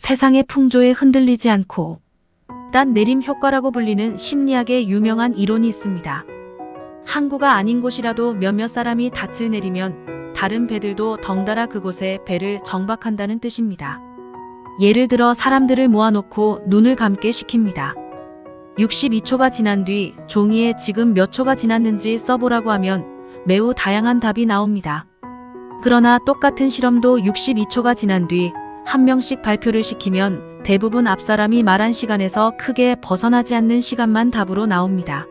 세상의 풍조에 흔들리지 않고 딴 내림 효과라고 불리는 심리학의 유명한 이론이 있습니다. 항구가 아닌 곳이라도 몇몇 사람이 닻을 내리면 다른 배들도 덩달아 그곳에 배를 정박한다는 뜻입니다. 예를 들어 사람들을 모아놓고 눈을 감게 시킵니다. 62초가 지난 뒤 종이에 지금 몇 초가 지났는지 써보라고 하면 매우 다양한 답이 나옵니다. 그러나 똑같은 실험도 62초가 지난 뒤 한 명씩 발표를 시키면 대부분 앞사람이 말한 시간에서 크게 벗어나지 않는 시간만 답으로 나옵니다.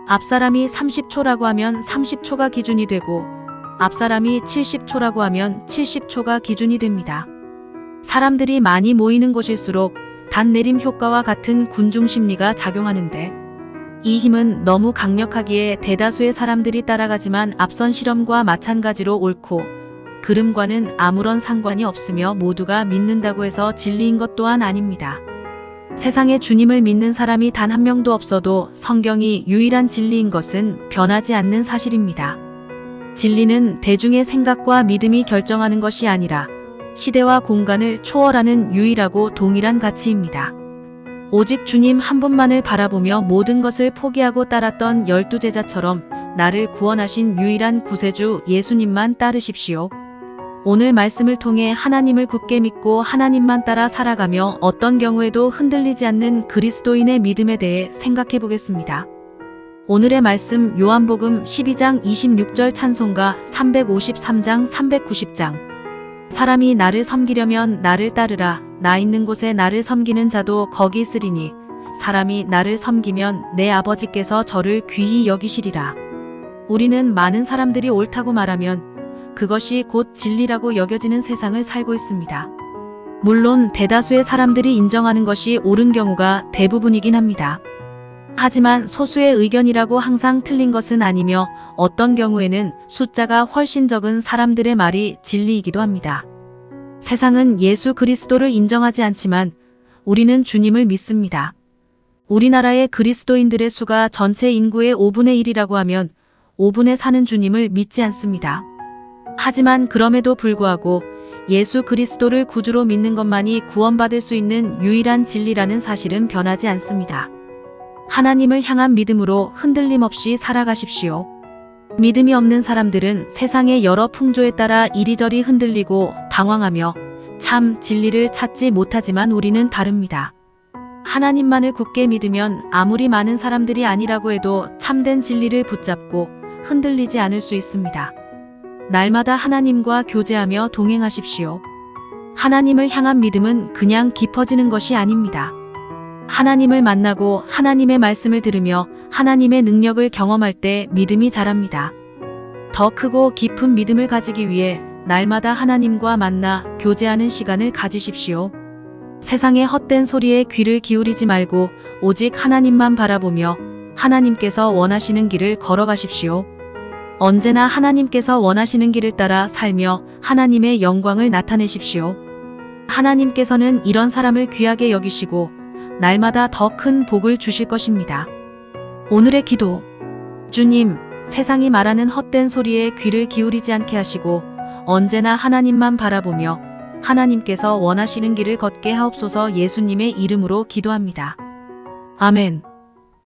앞사람이 30초라고 하면 30초가 기준이 되고 앞사람이 70초라고 하면 70초가 기준이 됩니다. 사람들이 많이 모이는 곳일수록 단내림 효과와 같은 군중 심리가 작용하는데 이 힘은 너무 강력하기에 대다수의 사람들이 따라가지만 앞선 실험과 마찬가지로 옳고 그름과는 아무런 상관이 없으며 모두가 믿는다고 해서 진리인 것 또한 아닙니다. 세상에 주님을 믿는 사람이 단 한 명도 없어도 성경이 유일한 진리인 것은 변하지 않는 사실입니다. 진리는 대중의 생각과 믿음이 결정하는 것이 아니라 시대와 공간을 초월하는 유일하고 동일한 가치입니다. 오직 주님 한 분만을 바라보며 모든 것을 포기하고 따랐던 12제자처럼 나를 구원하신 유일한 구세주 예수님만 따르십시오. 오늘 말씀을 통해 하나님을 굳게 믿고 하나님만 따라 살아가며 어떤 경우에도 흔들리지 않는 그리스도인의 믿음에 대해 생각해 보겠습니다. 오늘의 말씀 요한복음 12장 26절 찬송가 353장 390장 사람이 나를 섬기려면 나를 따르라. 나 있는 곳에 나를 섬기는 자도 거기 있으리니 사람이 나를 섬기면 내 아버지께서 저를 귀히 여기시리라. 우리는 많은 사람들이 옳다고 말하면 그것이 곧 진리라고 여겨지는 세상을 살고 있습니다. 물론 대다수의 사람들이 인정하는 것이 옳은 경우가 대부분이긴 합니다. 하지만 소수의 의견이라고 항상 틀린 것은 아니며 어떤 경우에는 숫자가 훨씬 적은 사람들의 말이 진리이기도 합니다. 세상은 예수 그리스도를 인정하지 않지만 우리는 주님을 믿습니다. 우리나라의 그리스도인들의 수가 전체 인구의 5분의 1이라고 하면 5분의 사는 주님을 믿지 않습니다. 하지만 그럼에도 불구하고 예수 그리스도를 구주로 믿는 것만이 구원받을 수 있는 유일한 진리라는 사실은 변하지 않습니다. 하나님을 향한 믿음으로 흔들림 없이 살아가십시오. 믿음이 없는 사람들은 세상의 여러 풍조에 따라 이리저리 흔들리고 방황하며 참 진리를 찾지 못하지만 우리는 다릅니다. 하나님만을 굳게 믿으면 아무리 많은 사람들이 아니라고 해도 참된 진리를 붙잡고 흔들리지 않을 수 있습니다. 날마다 하나님과 교제하며 동행하십시오. 하나님을 향한 믿음은 그냥 깊어지는 것이 아닙니다. 하나님을 만나고 하나님의 말씀을 들으며 하나님의 능력을 경험할 때 믿음이 자랍니다. 더 크고 깊은 믿음을 가지기 위해 날마다 하나님과 만나 교제하는 시간을 가지십시오. 세상의 헛된 소리에 귀를 기울이지 말고 오직 하나님만 바라보며 하나님께서 원하시는 길을 걸어가십시오. 언제나 하나님께서 원하시는 길을 따라 살며 하나님의 영광을 나타내십시오. 하나님께서는 이런 사람을 귀하게 여기시고 날마다 더 큰 복을 주실 것입니다. 오늘의 기도. 주님, 세상이 말하는 헛된 소리에 귀를 기울이지 않게 하시고 언제나 하나님만 바라보며 하나님께서 원하시는 길을 걷게 하옵소서. 예수님의 이름으로 기도합니다. 아멘.